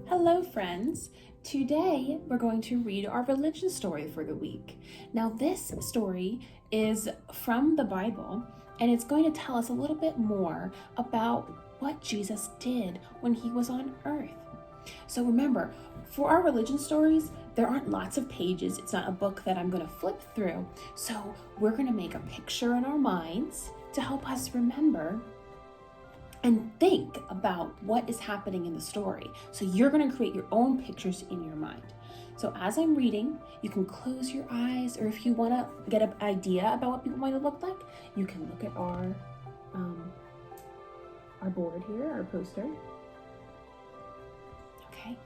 Hello, friends. Today we're going to read our religion story for the week. Now, this story is from the Bible, and it's going to tell us a little bit more about what Jesus did when he was on earth. So remember, for our religion stories, there aren't lots of pages. It's not a book that I'm going to flip through. So we're going to make a picture in our minds to help us remember and think about what is happening in the story. So you're going to create your own pictures in your mind. So as I'm reading, you can close your eyes, or if you want to get an idea about what people might have looked like, you can look at our board here, our poster. Okay,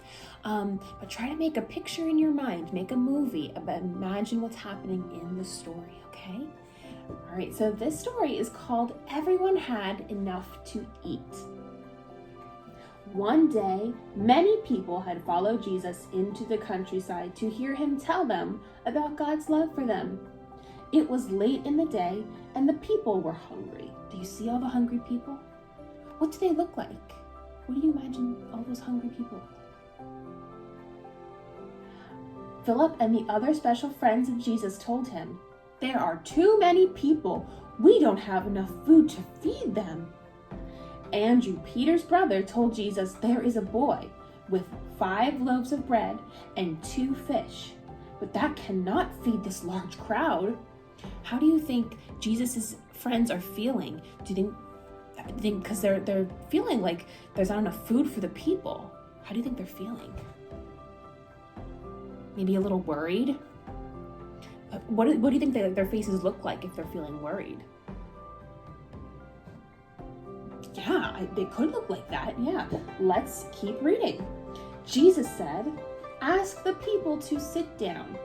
but try to make a picture in your mind, make a movie, imagine what's happening in the story, okay? All right, so this story is called Everyone Had Enough to Eat. One day, many people had followed Jesus into the countryside to hear him tell them about God's love for them. It was late in the day, and the people were hungry. Do you see all the hungry people? What do they look like? What do you imagine all those hungry people look like? Philip and the other special friends of Jesus told him, "There are too many people. We don't have enough food to feed them." Andrew, Peter's brother, told Jesus, "There is a boy with 5 loaves of bread and 2 fish, but that cannot feed this large crowd." How do you think Jesus' friends are feeling? Do you think because they're feeling like there's not enough food for the people? How do you think they're feeling? Maybe a little worried? What do you think their faces look like if they're feeling worried? Yeah, they could look like that. Yeah, let's keep reading. Jesus said, "Ask the people to sit down."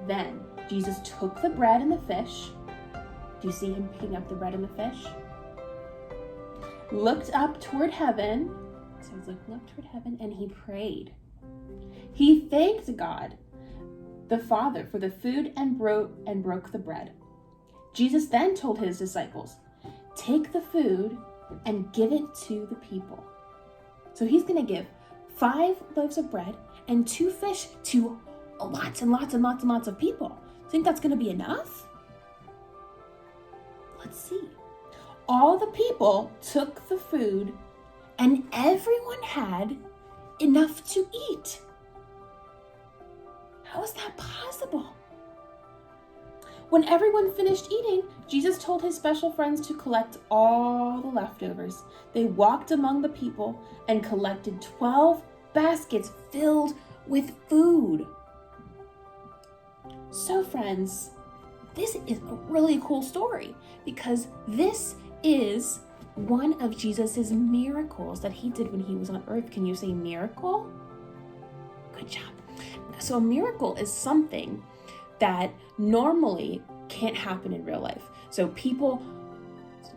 Then Jesus took the bread and the fish. Do you see him picking up the bread and the fish? Looked up toward heaven. So he's looking up toward heaven, and he prayed. He thanked God the Father for the food and broke the bread. Jesus then told his disciples, "Take the food and give it to the people." So he's going to give 5 loaves of bread and 2 fish to lots and lots and lots and lots of people. Think that's going to be enough? Let's see. All the people took the food, and everyone had enough to eat. How is that possible? When everyone finished eating, Jesus told his special friends to collect all the leftovers. They walked among the people and collected 12 baskets filled with food. So friends, this is a really cool story because this is one of Jesus's miracles that he did when he was on earth. Can you say miracle? Good job. So a miracle is something that normally can't happen in real life. So people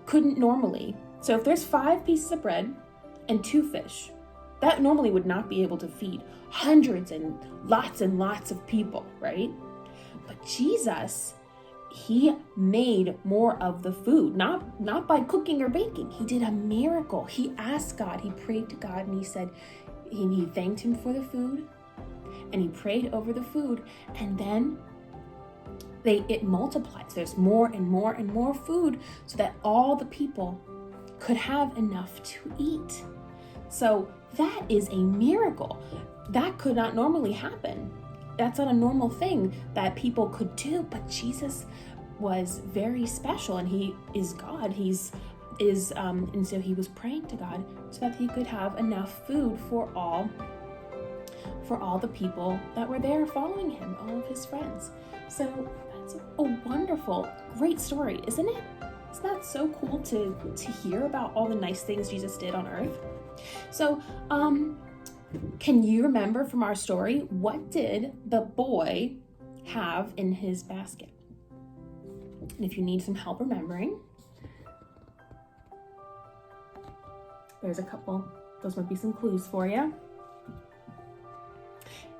couldn't normally. So if there's 5 pieces of bread and 2 fish, that normally would not be able to feed hundreds and lots of people, right? But Jesus, he made more of the food, not by cooking or baking. He did a miracle. He asked God, he prayed to God, and he said, he thanked him for the food, and he prayed over the food, and then it multiplies. There's more and more and more food so that all the people could have enough to eat. So that is a miracle. That could not normally happen. That's not a normal thing that people could do, but Jesus was very special, and he is God. And so he was praying to God so that he could have enough food for all the people that were there following him, all of his friends. So that's a wonderful, great story, isn't it? Isn't that so cool to hear about all the nice things Jesus did on earth? So, can you remember from our story, what did the boy have in his basket? And if you need some help remembering, there's a couple, those might be some clues for you.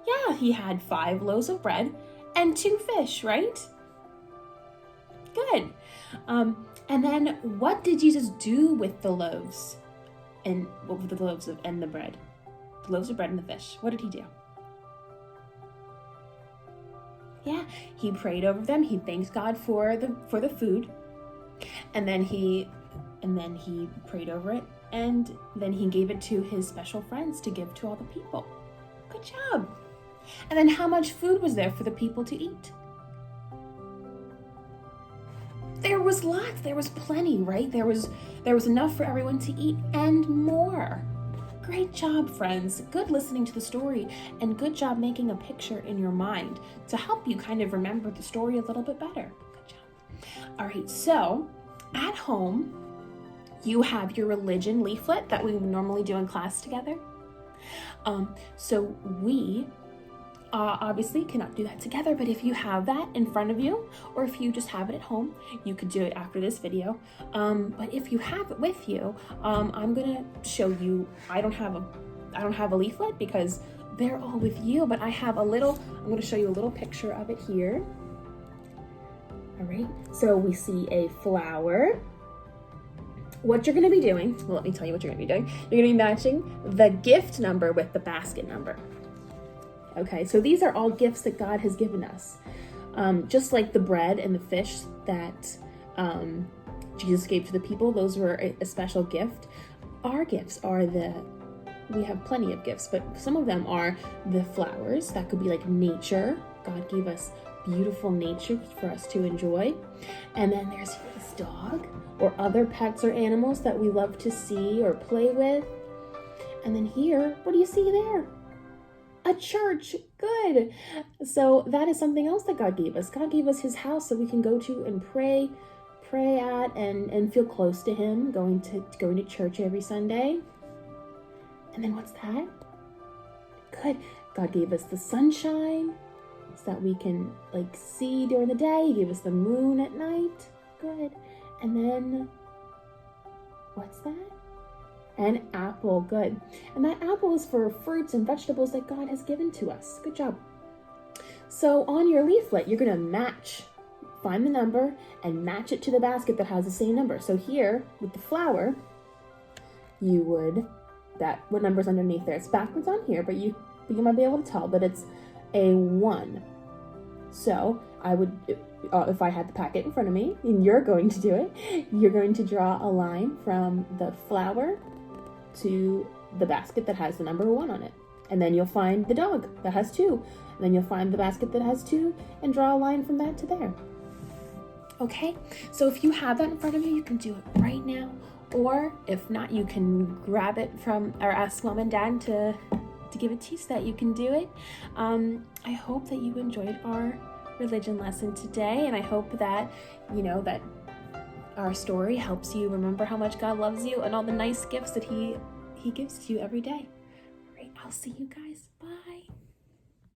Yeah, he had 5 loaves of bread and 2 fish, right? Good. And then what did Jesus do with the loaves? And what were the loaves and the bread? loaves of bread and the fish. What did he do? Yeah, he prayed over them. He thanked God for the food, and then he prayed over it, and then he gave it to his special friends to give to all the people. Good job. And then how much food was there for the people to eat? There was lots. There was plenty, right? There was enough for everyone to eat and more. Great job, friends. Good listening to the story, and good job making a picture in your mind to help you kind of remember the story a little bit better. Good job. All right, so at home, you have your religion leaflet that we normally do in class together. So we obviously cannot do that together, but if you have that in front of you, or if you just have it at home, you could do it after this video. But if you have it with you, I'm gonna show you. I don't have a leaflet because they're all with you, but I have a little. I'm gonna show you a little picture of it here. All right, so we see a flower. What you're gonna be doing, well, let me tell you what you're gonna be doing. You're gonna be matching the gift number with the basket number. Okay, so these are all gifts that God has given us. Just like the bread and the fish that Jesus gave to the people, those were a special gift. Our gifts are we have plenty of gifts, but some of them are the flowers. That could be like nature. God gave us beautiful nature for us to enjoy. And then there's this dog or other pets or animals that we love to see or play with. And then here, what do you see there? A church. Good. So that is something else that God gave us. God gave us his house that we can go to and pray at and feel close to him, going to church every Sunday. And then what's that? Good. God gave us the sunshine so that we can see during the day. He gave us the moon at night. Good. And then what's that? An apple. Good. And that apple is for fruits and vegetables that God has given to us. Good job. So on your leaflet, you're going to find the number and match it to the basket that has the same number. So here with the flower, what number's underneath there? It's backwards on here, but you might be able to tell that it's a 1. So I would, if I had the packet in front of me, and you're going to do it, you're going to draw a line from the flower to the basket that has the number 1 on it. And then you'll find the dog that has 2. And then you'll find the basket that has 2 and draw a line from that to there. Okay, so if you have that in front of you, you can do it right now. Or if not, you can grab it or ask mom and dad to give it to you so that you can do it. I hope that you enjoyed our religion lesson today, and I hope that that our story helps you remember how much God loves you and all the nice gifts that he gives to you every day. All right, I'll see you guys. Bye.